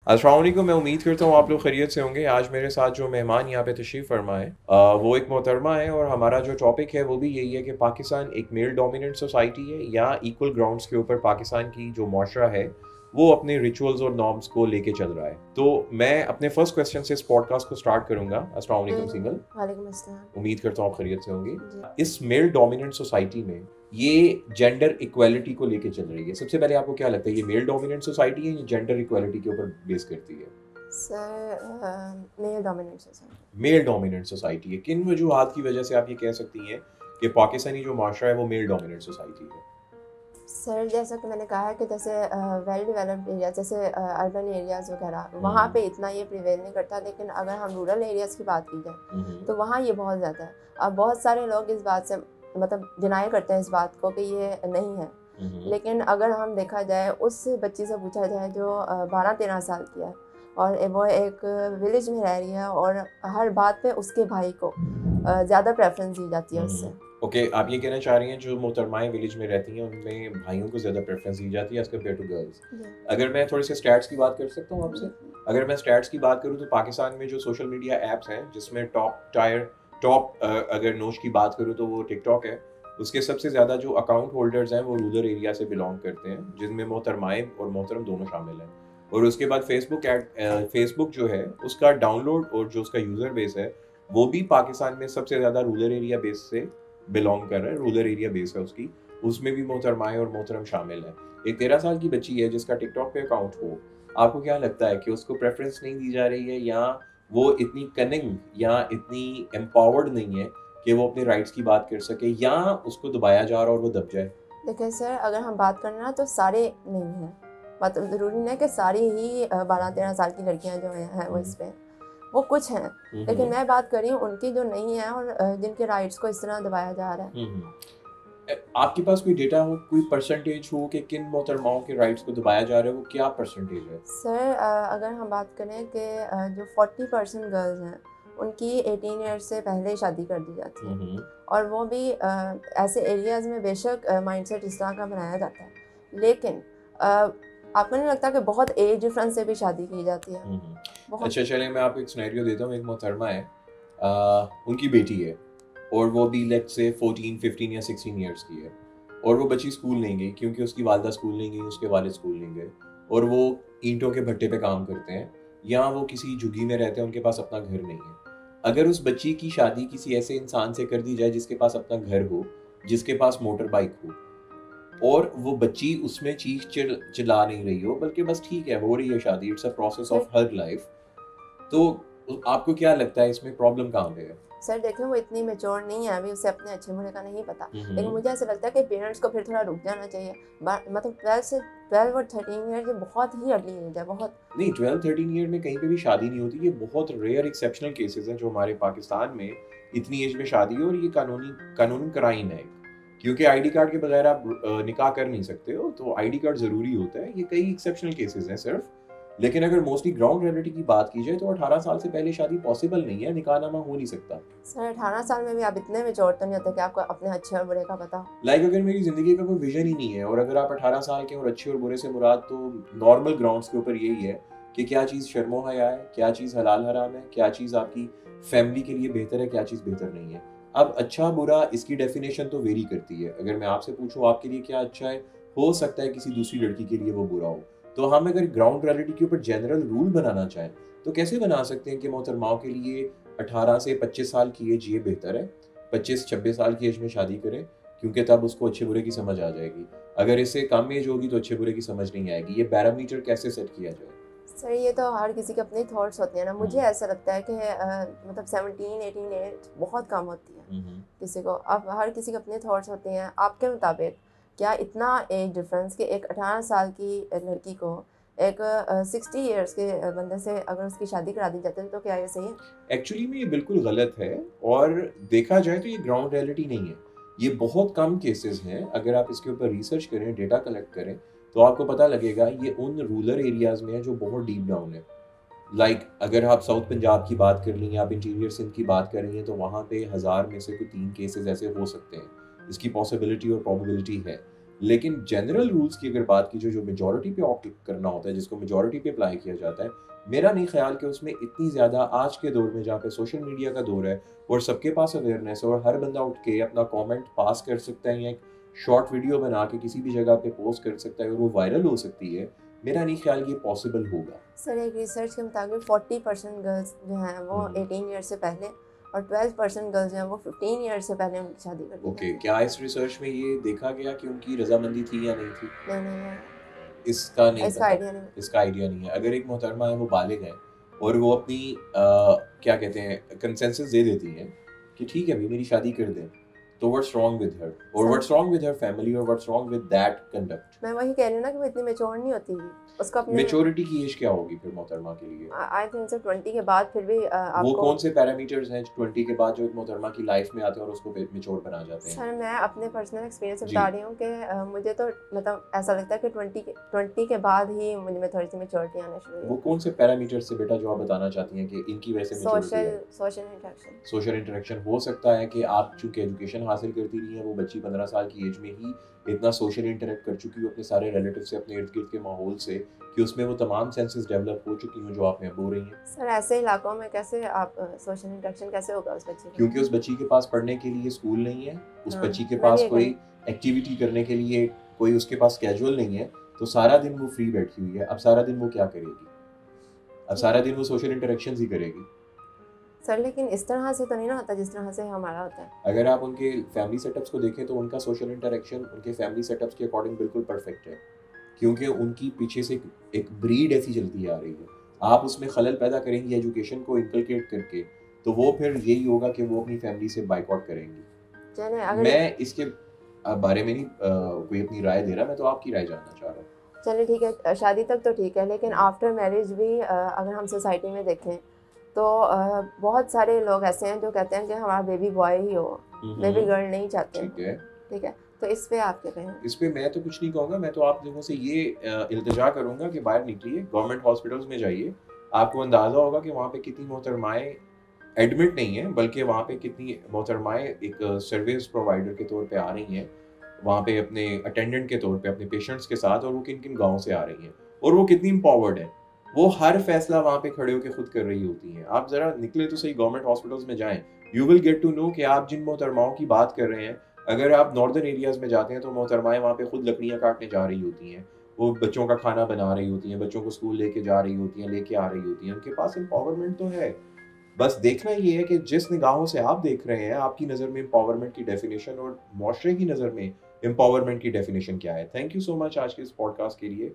अस्सलाम वालेकुम। मैं उम्मीद करता हूँ आप लोग खैरियत से होंगे। आज मेरे साथ जो मेहमान यहाँ पे तशरीफ़ फरमा है वो एक मोहतरमा है और हमारा जो टॉपिक है वो भी यही है कि पाकिस्तान एक मेल डोमिनेंट सोसाइटी है या इक्वल ग्राउंड्स के ऊपर पाकिस्तान की जो माशरा है वो अपने रिचुअल्स और नॉर्म्स को लेके चल रहा है। तो मैं अपने फर्स्ट क्वेश्चन से इस पॉडकास्ट को स्टार्ट करूंगा। अस्सलाम वालेकुम सिंगल। वालेकुम अस्सलाम। उम्मीद करता हूँ आप खैरियत से होंगे। जी। इस मेल डोमिनेंट सोसाइटी में ये जेंडर इक्वालिटी को लेके चल रही है। सबसे पहले आपको क्या लगता है, ये मेल डोमिनेंट सोसाइटी है या जेंडर इक्वालिटी के ऊपर बेस करती है? Sir male dominant society. Male dominant society है। किन वजूहात की वजह से आप ये कह सकती हैं कि पाकिस्तानी जो माशरा है वो मेल डोमिनेंट सोसाइटी है? सर जैसा कि मैंने कहा है कि जैसे वेल डेवलप्ड एरिया जैसे अर्बन एरियाज़ वगैरह वहाँ हम्म, पे इतना ये प्रिवेल नहीं करता, लेकिन अगर हम रूरल एरियाज़ की बात की जाए तो वहाँ ये बहुत ज़्यादा है। अब बहुत सारे लोग इस बात से मतलब डिनाई करते हैं इस बात को कि ये नहीं है, लेकिन अगर हम देखा जाए उस बच्ची से पूछा जाए जो 12-13 साल की है और वो एक विलेज में रह रही है और हर बात पे उसके भाई को ज़्यादा प्रेफरेंस दी जाती है उससे। ओके, आप ये कहना चाह रही हैं जो मोहतरमाएं विलेज में रहती हैं उनमें भाइयों को ज़्यादा प्रेफरेंस दी जाती है एज़ कम्पेयर टू गर्ल्स। जी। अगर मैं थोड़े से स्टैट्स की बात कर सकता हूँ आपसे? जी। अगर मैं स्टैट्स की बात करूँ तो पाकिस्तान में जो सोशल मीडिया ऐप्स हैं जिसमें टॉप अगर नोश की बात करूँ तो वो टिकटॉक है। उसके सबसे ज़्यादा जो अकाउंट होल्डर्स हैं वो रूरल एरिया से बिलोंग करते हैं, जिनमें मोहतरमाएं और मोहतरम दोनों शामिल हैं। और उसके बाद फेसबुक जो है उसका डाउनलोड और जो उसका यूज़र बेस है वो भी पाकिस्तान में सबसे ज़्यादा रूरल एरिया बेस से बिलोंग कर रहा है। रूरल एरिया बेस है उसकी, उसमें भी मोहतरमाएं और मोहतरम शामिल हैं। एक 13 साल की बच्ची है जिसका टिकटॉक पे अकाउंट हो, आपको क्या लगता है कि उसको प्रेफरेंस नहीं दी जा रही है या वो इतनी कनिंग या इतनी एम्पावर्ड नहीं है कि वो अपने राइट्स की बात कर सके, या उसको दबाया जा रहा है और वो दब जाए? देखिए सर, अगर हम बात करें ना तो सारे नहीं हैं, मतलब ज़रूरी नहीं है कि सारी ही 12-13 साल की लड़कियां जो हैं वो हम्म, इस पे वो कुछ हैं, लेकिन हम्म, मैं बात कर रही हूँ उनकी जो नहीं है और जिनके राइट्स को इस तरह दबाया जा रहा है। हम्म। आपके पास कोई डेटा हो, कोई परसेंटेज हो कि किन मोहतरमाओं के राइट्स को दबाया जा रहा है, वो क्या परसेंटेज है? सर अगर हम बात करें कि जो 40% गर्ल्स हैं उनकी 18 ईयर्स से पहले ही शादी कर दी जाती है, हम्म, और वो भी ऐसे एरियाज़ में बेशक माइंडसेट इस तरह का बनाया जाता है, लेकिन आपको नहीं लगता कि बहुत एज डिफरेंस से भी शादी की जाती है? हम्म। बहुत। अच्छा, चलिए मैं आपको एक सिनेरियो देता हूँ। एक मोहतरमा है, उनकी बेटी है और वो भी लेट्स से 14, 15 या 16 ईयर्स की है, और वो बच्ची स्कूल नहीं गई क्योंकि उसकी वालदा स्कूल नहीं गई, उसके वालिद स्कूल नहीं गए, और वो ईंटों के भट्टे पे काम करते हैं या वो किसी झुग्गी में रहते हैं, उनके पास अपना घर नहीं है। अगर उस बच्ची की शादी किसी ऐसे इंसान से कर दी जाए जिसके पास अपना घर हो, जिसके पास मोटर बाइक हो, और वो बच्ची उसमें चीख चिल्ला नहीं रही हो, बल्कि बस ठीक है हो रही है शादी, it's a process sir of her life, तो आपको क्या लगता है इसमें प्रॉब्लम कहाँ पे है? सर देखिए, वो इतनी मेच्योर नहीं है अभी, उसे अपने अच्छे बुरे का नहीं पता, लेकिन हम्म। मुझे ऐसा लगता है कि पेरेंट्स को फिर थोड़ा रुक जाना चाहिए। मतलब 12 और 13 ईयर ये बहुत ही अर्ली एज है, बहुत। नहीं, 12-13 ईयर में कहीं पे भी शादी नहीं होती। ये बहुत रेयर एक्सेप्शनल केसेस हैं जो हमारे पाकिस्तान में इतनी एज में शादी हो, और ये कानूनी क्राइम है। क्योंकि आईडी कार्ड के बगैर आप निकाह कर नहीं सकते हो, तो आईडी कार्ड ज़रूरी होता है। ये कई एक्सेप्शनल केसेस हैं सिर्फ, लेकिन अगर मोस्टली ग्राउंड रियलिटी की बात की जाए तो 18 साल से पहले शादी पॉसिबल नहीं है, निकाहनामा हो नहीं सकता। सर 18 साल में भी आप इतने मेच्योर तो नहीं होते कि आपको अपने अच्छे और बुरे का पता हो। अगर मेरी ज़िंदगी का कोई विजन ही नहीं है, और अगर आप 18 साल के और अच्छे और बुरे से मुराद तो नॉर्मल ग्राउंड्स के ऊपर यही है कि क्या चीज़ शर्मो हया है, क्या चीज़ हलाल हराम है, क्या चीज़ आपकी फैमिली के लिए बेहतर है, क्या चीज़ बेहतर नहीं है। अब अच्छा बुरा इसकी डेफिनेशन तो वेरी करती है। अगर मैं आपसे पूछूं आपके लिए क्या अच्छा है, हो सकता है किसी दूसरी लड़की के लिए वो बुरा हो। तो हम अगर ग्राउंड रियलिटी के ऊपर जनरल रूल बनाना चाहें तो कैसे बना सकते हैं कि मोहतरमाओं के लिए 18 से 25 साल की एज ये बेहतर है, 25-26 साल की एज में शादी करें, क्योंकि तब उसको अच्छे बुरे की समझ आ जाएगी। अगर इससे कम एज होगी तो अच्छे बुरे की समझ नहीं आएगी। ये पैरामीटर कैसे सेट किया जाए? सर ये तो हर किसी के अपने थॉट्स होते हैं ना, मुझे हम्म, ऐसा लगता है कि मतलब 17-18 एज बहुत कम होती है हम्म। किसी को। अब हर किसी के अपने थॉट्स होते हैं। आपके मुताबिक क्या इतना एज डिफरेंस कि एक 18 साल की लड़की को एक 60 ईयर्स के बंदे से अगर उसकी शादी करा दी जाती है तो क्या ये सही है? एक्चुअली में ये बिल्कुल गलत है, और देखा जाए तो ये ग्राउंड रियलिटी नहीं है। ये बहुत कम केसेस हैं। अगर आप इसके ऊपर रिसर्च करें, डेटा कलेक्ट करें, तो आपको पता लगेगा ये उन रूरल एरियाज में है जो बहुत डीप डाउन है। अगर आप साउथ पंजाब की बात कर ली या आप इंटीरियर सिंध की बात कर रही हैं, तो वहाँ पे 1000 में से कोई 3 केसेस ऐसे हो सकते हैं। इसकी पॉसिबिलिटी और प्रोबेबिलिटी है। लेकिन जनरल रूल्स की अगर बात की जो मेजॉरिटी पे ऑप्ट करना होता है, जिसको मेजॉरिटी पे अप्लाई किया जाता है, मेरा नहीं ख्याल कि उसमें इतनी ज़्यादा आज के दौर में जहाँ पे सोशल मीडिया का दौर है और सबके पास अवेयरनेस है और हर बंदा उठ के अपना कमेंट पास कर सकता है या एक शॉर्ट वीडियो बना के किसी भी जगह पे पोस्ट कर सकता है और वो वायरल हो सकती है, मेरा नहीं ख्याल ये पॉसिबल होगा। सर एक रिसर्च के मुताबिक 40% गर्ल्स जो हैं वो 18 ईयर से पहले और 12% गर्ल्स जो हैं वो 15 ईयर से पहले उनकी शादी कर दी ओके, क्या इस रिसर्च में ये देखा गया कि उनकी रजामंदी थी या नहीं थी? नहीं, इसका नहीं इसका पता, आइडिया नहीं। इसका आइडिया नहीं है। अगर एक मोहतरमा है वो बालिग है और वो अपनी क्या कहते हैं कंसेंसस दे देती हैं कि ठीक है भाई मेरी शादी कर दें, तो व्हाट्स रॉन्ग विद हर और what's wrong with her family और what's wrong with that conduct? मैं वही कह रही हूँ ना कि वो इतनी मैच्योर नहीं होती, उसका अपने मैच्योरिटी की एज क्या होगी फिर मोहतरमा के लिए? आई थिंक सर 20 के बाद फिर भी वो आपको कौन से पैरामीटर्स हैं 20 के बाद जो एक मोहतरमा की लाइफ में आते हैं और उसको मैच्योर बना जाते हैं? सर मैं अपने पर्सनल एक्सपीरियंस से जी। बता रही हूँ कि मुझे तो मतलब ऐसा लगता है कि 20 के बाद ही मुझ में थोड़ी सी मैच्योरिटी आना शुरू हुई। वो कौन से पैरामीटर्स से बेटा जो आप बताना चाहती हैं कि इनकी वजह से मैच्योरिटी है? Social interaction. सोशल इंटरेक्शन हो सकता है कि आप चूंकि एजुकेशन हासिल करती रही हैं, वो बच्ची 15 साल की एज में ही इतना सोशल इंटरेक्ट कर चुकी हो अपने सारे रिलेटिव से, अपने इर्द गिर्द के माहौल से, कि उसमें वो तमाम सेंसेस डेवलप हो चुकी हो जो आप में अब हो रही हैं। सर ऐसे इलाकों में कैसे आप सोशल इंटरेक्शन कैसे होगा उस बच्चे का? क्योंकि उस बच्ची के पास पढ़ने के लिए स्कूल नहीं है, उस हाँ, बच्ची के मैं पास भी ये कोई कहूँ। एक्टिविटी करने के लिए कोई उसके पास कैजुअल नहीं है, तो सारा दिन वो फ्री बैठी हुई है। अब सारा दिन वो क्या करेगी? अब सारा दिन वो सोशल इंटरेक्शंस ही करेगी। सर लेकिन इस तरह से तो नहीं ना होता जिस तरह से हमारा होता है। अगर आप उनके फैमिली सेटअप्स को देखें तो उनका सोशल इंटरेक्शन उनके फैमिली सेटअप्स के अकॉर्डिंग बिल्कुल परफेक्ट है, क्योंकि उनकी पीछे से एक ब्रीड ऐसी चलती आ रही है। आप उसमें खलल पैदा करेंगी एजुकेशन को इनकलकेट करके, तो वो फिर यही होगा कि वो अपनी फैमिली से बाइकआउट करेंगी। चले अगर मैं इसके बारे में नहीं कोई अपनी राय दे रहा, मैं तो आपकी राय जानना चाह रहा हूँ। चलिए ठीक है, शादी तक तो ठीक है, लेकिन आफ्टर मैरिज भी अगर हम सोसाइटी में देखें तो बहुत सारे लोग ऐसे हैं जो कहते हैं कि हमारा बेबी बॉय ही हो, बेबी गर्ल नहीं चाहते। ठीक है, तो इस पे आप क्या कहें? इस पे मैं तो कुछ नहीं कहूँगा। मैं तो आप लोगों से ये इल्तिजा करूँगा कि बाहर निकलिए, गवर्नमेंट हॉस्पिटल्स में जाइए, आपको अंदाज़ा होगा कि वहाँ पे कितनी मोहतरमाएँ एडमिट नहीं है, बल्कि वहाँ पे कितनी मोहतरमाएँ एक सर्विस प्रोवाइडर के तौर पे आ रही हैं, वहाँ पे अपने अटेंडेंट के तौर पे अपने पेशेंट्स के साथ, और वो किन किन गाँव से आ रही हैं और वो कितनी एम्पावर्ड है। वो हर फैसला वहाँ पे खड़े होकर खुद कर रही होती हैं। आप ज़रा निकले तो सही, गवर्नमेंट हॉस्पिटल्स में जाएं, you will get to know कि आप जिन मोहतरमाओं की बात कर रहे हैं, अगर आप नॉर्दर्न एरियाज़ में जाते हैं तो मोहतरमाएँ वहाँ पे खुद लकड़ियाँ काटने जा रही होती हैं, वो बच्चों का खाना बना रही होती हैं, बच्चों को स्कूल लेके जा रही होती हैं, लेके आ रही होती हैं, उनके पास एम्पावरमेंट तो है। बस देखना ये है कि जिस निगाहों से आप देख रहे हैं, आपकी नज़र में एम्पावरमेंट की डेफिनेशन और मुआशरे की नज़र में एम्पावरमेंट की डेफिनेशन क्या है। थैंक यू सो मच आज के इस पॉडकास्ट के लिए।